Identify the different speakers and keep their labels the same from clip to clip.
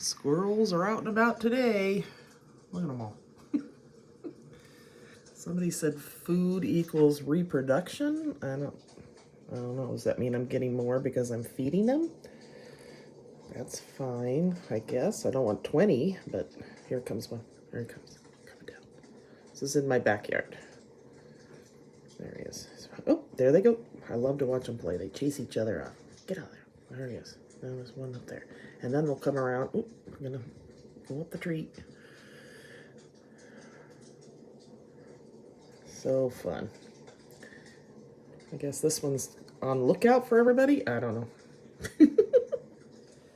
Speaker 1: Squirrels are out and about today. Look at them all. Somebody said food equals reproduction. I don't know. Does that mean I'm getting more because I'm feeding them? That's fine, I guess. I don't want 20, but here comes one. Here he comes. Coming down. This is in my backyard. There he is. Oh, there they go. I love to watch them play. They chase each other off. Get out there. There he is. Now there's one up there. And then they'll come around. Oh, I'm going to go up the tree. So fun. I guess this one's on lookout for everybody. I don't know.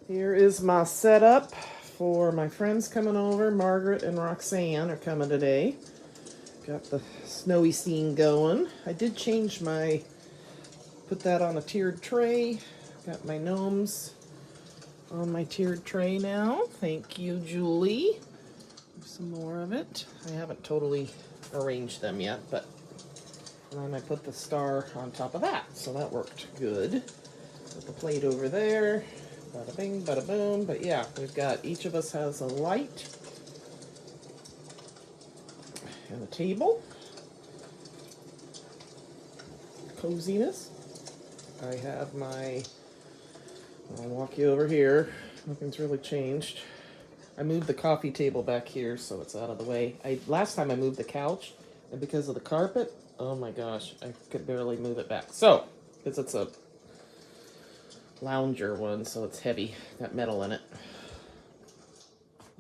Speaker 1: Here is my setup for my friends coming over. Margaret and Roxanne are coming today. Got the snowy scene going. I did change put that on a tiered tray. Got my gnomes on my tiered tray now. Thank you, Julie. Some more of it. I haven't totally arranged them yet, but and then I put the star on top of that, so that worked good. Put the plate over there. Bada bing, bada boom. But yeah, we've got, each of us has a light and a table. Coziness. I have I'll walk you over here. Nothing's really changed. I moved the coffee table back here so it's out of the way. Last time I moved the couch, and because of the carpet, oh my gosh, I could barely move it back. So, because it's a lounger one, so it's heavy. Got metal in it.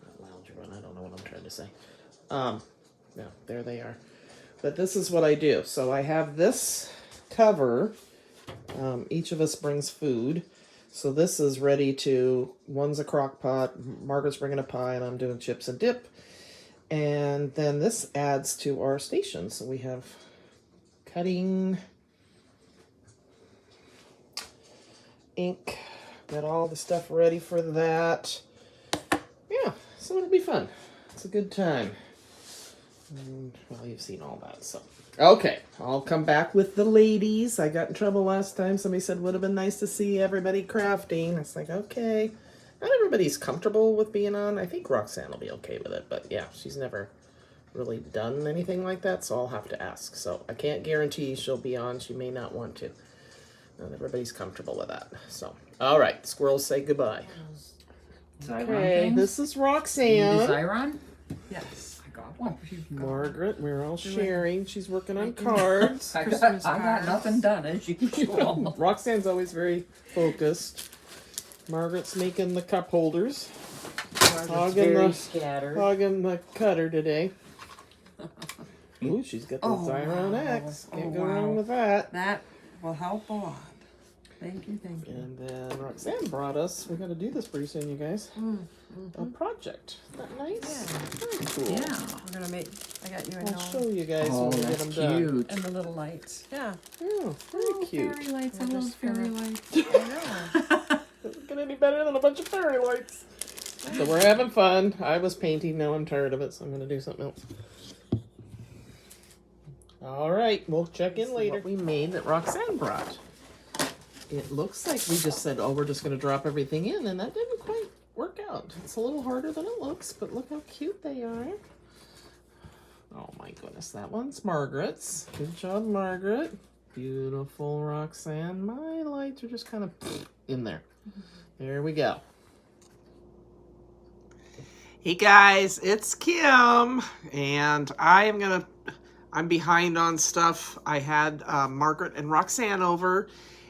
Speaker 1: Not lounger one, I don't know what I'm trying to say. No, there they are. But this is what I do. So I have this cover. Each of us brings food. So this is ready to, one's a crock pot, Margaret's bringing a pie, and I'm doing chips and dip. And then this adds to our station. So we have cutting, ink, got all the stuff ready for that. Yeah, so it'll be fun. It's a good time. And, well, you've seen all that, so. Okay, I'll come back with the ladies. I got in trouble last time. Somebody said, would have been nice to see everybody crafting. It's like, okay. Not everybody's comfortable with being on. I think Roxanne will be okay with it, but yeah, she's never really done anything like that, so I'll have to ask. So I can't guarantee she'll be on. She may not want to. Not everybody's comfortable with that. So, all right, squirrels say goodbye. Okay, this is Roxanne.
Speaker 2: Does I run? Yes. One.
Speaker 1: Margaret, we're all sharing. She's working on cards.
Speaker 2: I got nothing done, as usual.
Speaker 1: Roxanne's always very focused. Margaret's making the cup holders. Hogging the cutter today. Ooh, she's got the Xyron X. Can't go wrong with that.
Speaker 3: That will help a lot. Thank you, thank you.
Speaker 1: And then Roxanne brought us, we're going to do this pretty soon, you guys, a project. Isn't that nice?
Speaker 3: Yeah.
Speaker 1: Very cool.
Speaker 3: Yeah. We're going to make, I got you a
Speaker 1: I'll show you guys when we get them done.
Speaker 3: And the little lights. Yeah.
Speaker 1: Yeah, very cute.
Speaker 3: Fairy lights. I love fairy lights.
Speaker 1: I know. Doesn't get any better than a bunch of fairy lights. So we're having fun. I was painting, now I'm tired of it, so I'm going to do something else. All right, we'll check in later. What we made that Roxanne brought. It looks like we just said, oh, we're just going to drop everything in, and that didn't quite work out. It's a little harder than it looks, but look how cute they are. Oh my goodness, that one's Margaret's. Good job, Margaret. Beautiful, Roxanne. My lights are just kind of in there. There we go. Hey guys, it's Kim, and I'm behind on stuff. I had Margaret and Roxanne over,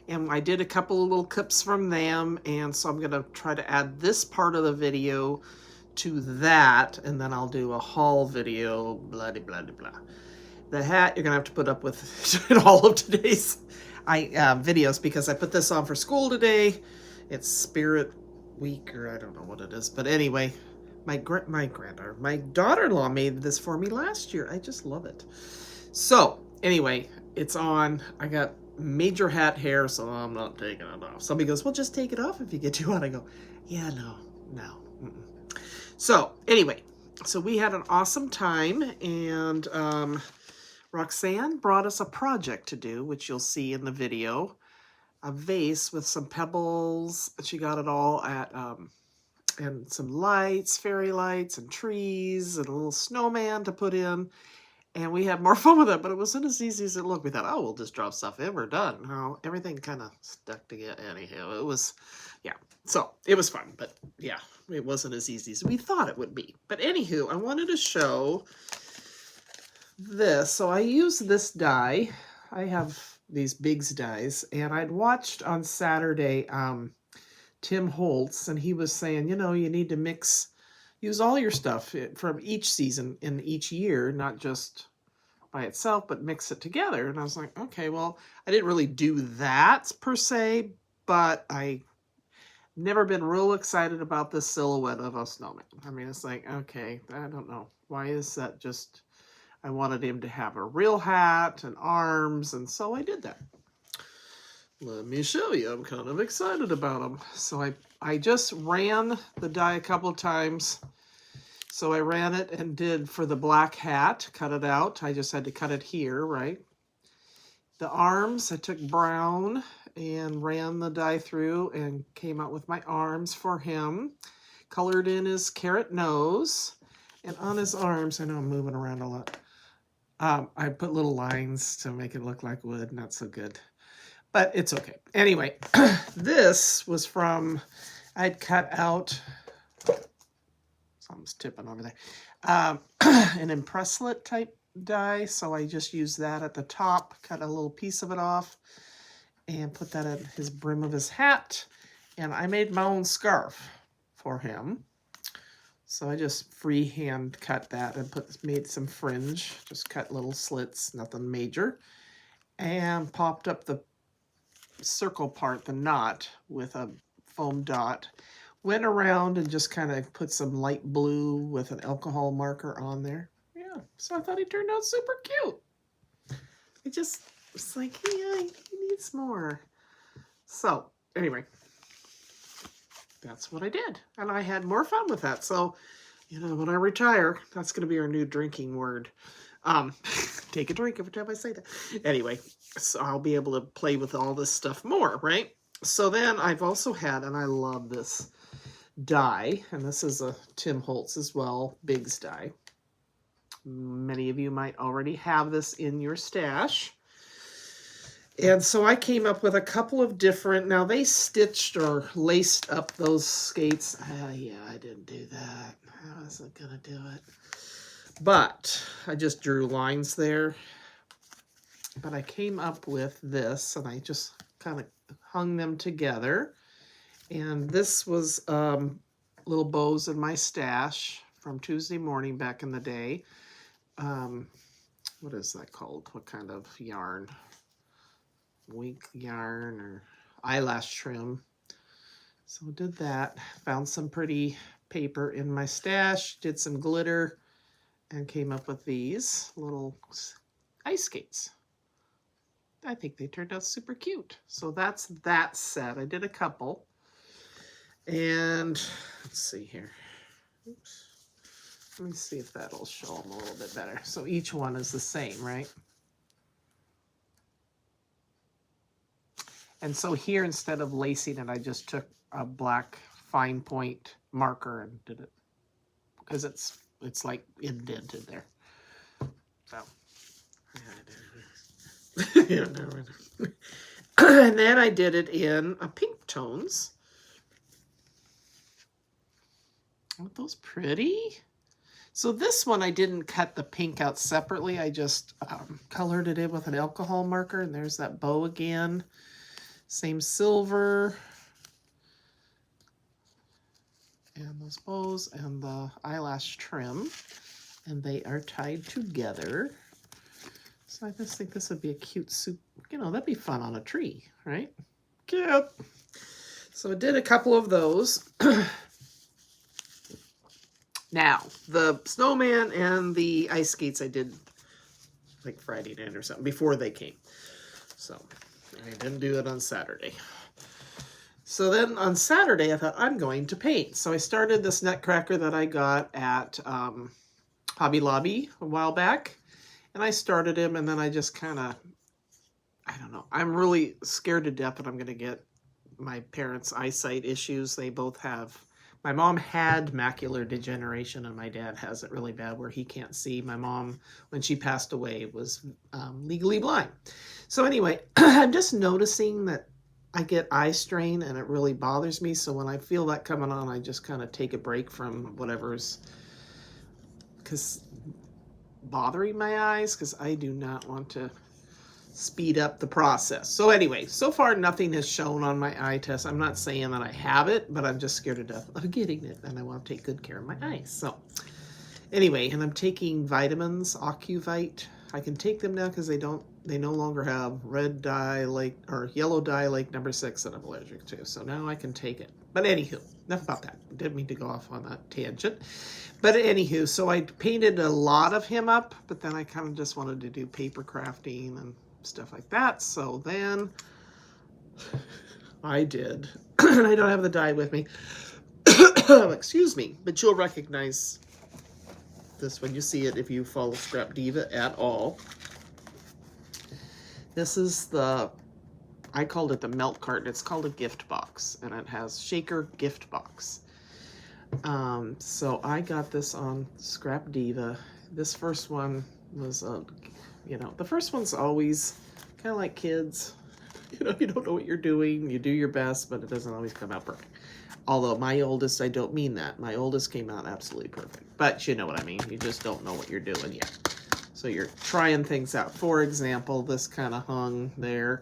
Speaker 1: and I did a couple of little clips from them, and so I'm going to try to add this part of the video to that, and then I'll do a haul video, blah, blah, blah, blah. The hat you're going to have to put up with in all of today's videos, because I put this on for school today. It's Spirit Week, or I don't know what it is, but anyway, my daughter-in-law made this for me last year. I just love it. So, anyway, it's on. I got major hat hair, so I'm not taking it off. Somebody goes, well, just take it off if you get too hot. I go, yeah, no. So anyway, so we had an awesome time, and Roxanne brought us a project to do, which you'll see in the video. A vase with some pebbles. She got it all at and some lights, fairy lights, and trees, and a little snowman to put in. And we had more fun with it, but it wasn't as easy as it looked. We thought, oh, we'll just drop stuff in, we're done. No, everything kind of stuck together. Anyhow, it was, yeah. So it was fun, but yeah, it wasn't as easy as we thought it would be. But anywho, I wanted to show this. So I use this die. I have these Biggs dies, and I'd watched on Saturday Tim Holtz, and he was saying, you know, you need to use all your stuff from each season in each year, not just by itself, but mix it together. And I was like, okay, well, I didn't really do that per se, but I never been real excited about the silhouette of a snowman. I mean, it's like, okay, I don't know. Why is that just, I wanted him to have a real hat and arms, and so I did that. Let me show you. I'm kind of excited about him. So I just ran the die a couple of times. So I ran it and did for the black hat, cut it out. I just had to cut it here, right? The arms, I took brown and ran the die through and came out with my arms for him. Colored in his carrot nose. And on his arms, I know I'm moving around a lot. I put little lines to make it look like wood. Not so good. But it's okay. Anyway, this was from, I'd cut out, something's tipping over there, an impresslet type die. So I just used that at the top, cut a little piece of it off, and put that at his brim of his hat. And I made my own scarf for him. So I just freehand cut that and made some fringe, just cut little slits, nothing major, and popped up the circle part, the knot, with a foam dot. Went around and just kind of put some light blue with an alcohol marker on there. Yeah, so I thought he turned out super cute. It just was like, yeah, he needs more. So anyway, that's what I did. And I had more fun with that. So, you know, when I retire, that's going to be our new drinking word. Take a drink every time I say that. Anyway, so I'll be able to play with all this stuff more, right? So then I've also had, and I love this die, and this is a Tim Holtz as well, Biggs die. Many of you might already have this in your stash. And so I came up with a couple of different, now they stitched or laced up those skates. Yeah, I didn't do that. I wasn't going to do it. But I just drew lines there. But I came up with this, and I just kind of hung them together. And this was little bows in my stash from Tuesday morning back in the day. What is that called? What kind of yarn? Wink yarn or eyelash trim. So did that. Found some pretty paper in my stash. Did some glitter. And came up with these little ice skates. I think they turned out super cute. So that's that set. I did a couple. And let's see here. Oops. Let me see if that'll show them a little bit better. So each one is the same, right? And so here, instead of lacing it, I just took a black fine point marker and did it. Because it's like indented there. So, and then I did it in pink tones. Aren't those pretty? So this one I didn't cut the pink out separately. I just colored it in with an alcohol marker, and there's that bow again. Same silver. And those bows and the eyelash trim, and they are tied together. So I just think this would be a cute soup. You know, that'd be fun on a tree, right? Cute. So I did a couple of those. Now, the snowman and the ice skates I did like Friday night or something before they came. So I didn't do it on Saturday. So then on Saturday, I thought, I'm going to paint. So I started this nutcracker that I got at Hobby Lobby a while back. And I started him, and then I just kind of, I don't know. I'm really scared to death that I'm going to get my parents' eyesight issues. They both have, My mom had macular degeneration, and my dad has it really bad where he can't see. My mom, when she passed away, was legally blind. So anyway, I'm just noticing that I get eye strain, and it really bothers me. So when I feel that coming on, I just kind of take a break from whatever's bothering my eyes, because I do not want to speed up the process. So anyway, so far nothing has shown on my eye test. I'm not saying that I have it, but I'm just scared to death of getting it, and I want to take good care of my eyes. So anyway, and I'm taking vitamins, Ocuvite. I can take them now because they no longer have red dye like or yellow dye like number 6 that I'm allergic to. So now I can take it. But anywho, enough about that. Didn't mean to go off on that tangent. But anywho, so I painted a lot of him up, but then I kind of just wanted to do paper crafting and stuff like that. So then I did. I don't have the dye with me. Excuse me, but you'll recognize this when you see it if you follow Scrap Diva at all. This is I called it the melt carton. It's called a gift box, and it has shaker gift box. So I got this on Scrap Diva. This first one was the first one's always kind of like kids. You don't know what you're doing. You do your best, but it doesn't always come out perfect. Although my oldest, I don't mean that. My oldest came out absolutely perfect. But you know what I mean. You just don't know what you're doing yet. So you're trying things out. For example, this kind of hung there.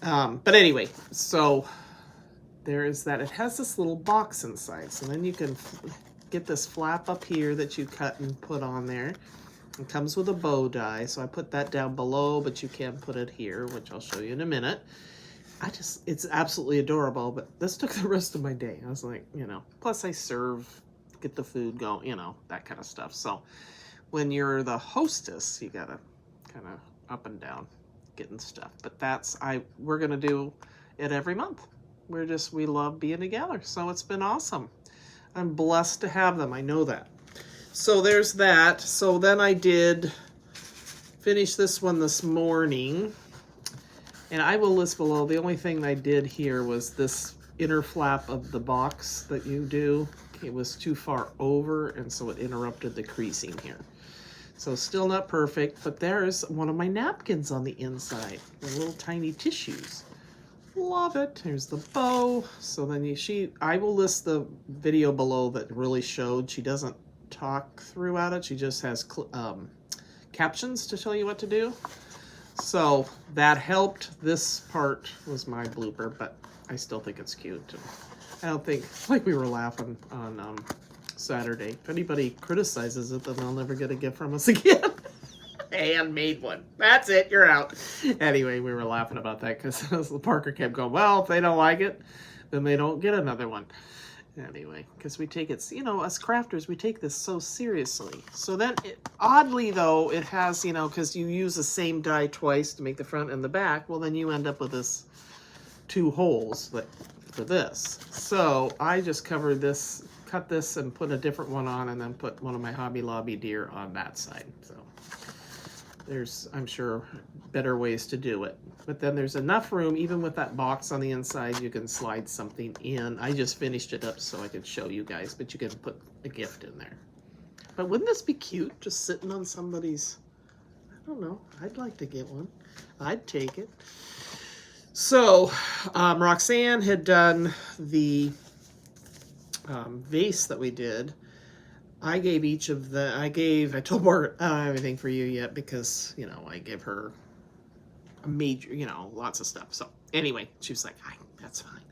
Speaker 1: But anyway, so there is that. It has this little box inside. So then you can get this flap up here that you cut and put on there. It comes with a bow die, so I put that down below, but you can put it here, which I'll show you in a minute. It's absolutely adorable, but this took the rest of my day. I was like, plus I serve, get the food going, that kind of stuff. So when you're the hostess, you gotta kind of up and down getting stuff. But we're gonna do it every month. We love being together, so it's been awesome. I'm blessed to have them, I know that. So there's that. So then I did finish this one this morning. And I will list below, the only thing I did here was this inner flap of the box that you do. It was too far over, and so it interrupted the creasing here. So still not perfect, but there's one of my napkins on the inside. The little tiny tissues. Love it. Here's the bow. So then I will list the video below that really showed. She doesn't talk throughout it. She just has captions to tell you what to do. So that helped. This part was my blooper, but I still think it's cute. I don't think, like we were laughing on Saturday, if anybody criticizes it, then they'll never get a gift from us again. Handmade one. That's it. You're out. Anyway, we were laughing about that because Parker kept going, well, if they don't like it, then they don't get another one. Anyway, because we take it, us crafters, we take this so seriously. So then, oddly though, it has, because you use the same die twice to make the front and the back, well then you end up with this 2 holes for this. So I just covered this, cut this and put a different one on, and then put one of my Hobby Lobby deer on that side. So there's, I'm sure, better ways to do it. But then there's enough room, even with that box on the inside, you can slide something in. I just finished it up so I could show you guys, but you can put a gift in there. But wouldn't this be cute, just sitting on somebody's, I don't know, I'd like to get one. I'd take it. So, Roxanne had done the vase that we did. I gave each of the, I told Margaret, I don't have anything for you yet because, I give her a major, lots of stuff. So anyway, she was like, that's fine.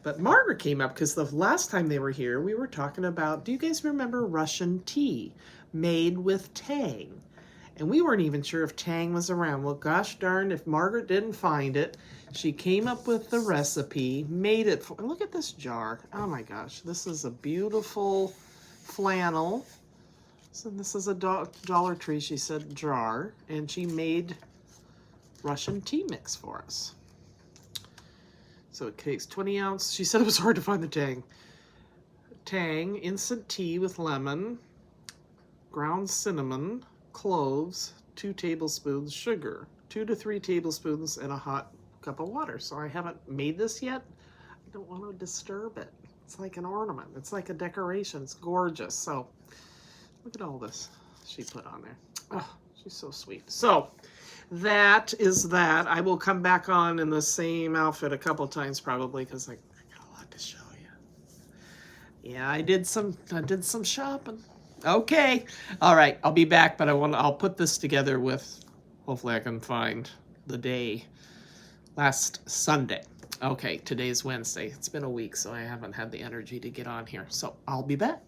Speaker 1: But Margaret came up because the last time they were here, we were talking about, do you guys remember Russian tea made with Tang? And we weren't even sure if Tang was around. Well, gosh darn, if Margaret didn't find it, she came up with the recipe, made it. Look at this jar. Oh my gosh, this is a beautiful flannel. So this is a Dollar Tree, she said, jar, and she made Russian tea mix for us. So it takes 20 ounce. She said it was hard to find the Tang. Tang, instant tea with lemon, ground cinnamon, cloves, 2 tablespoons sugar, 2 to 3 tablespoons, and a hot cup of water. So I haven't made this yet. I don't want to disturb it. It's like an ornament. It's like a decoration. It's gorgeous. So look at all this she put on there. Oh, she's so sweet. So that is that. I will come back on in the same outfit a couple times probably because I got a lot to show you. Yeah, I did some shopping. Okay. All right, I'll be back, but I'll put this together with, hopefully I can find the day, last Sunday. Okay, today's Wednesday. It's been a week, so I haven't had the energy to get on here. So I'll be back.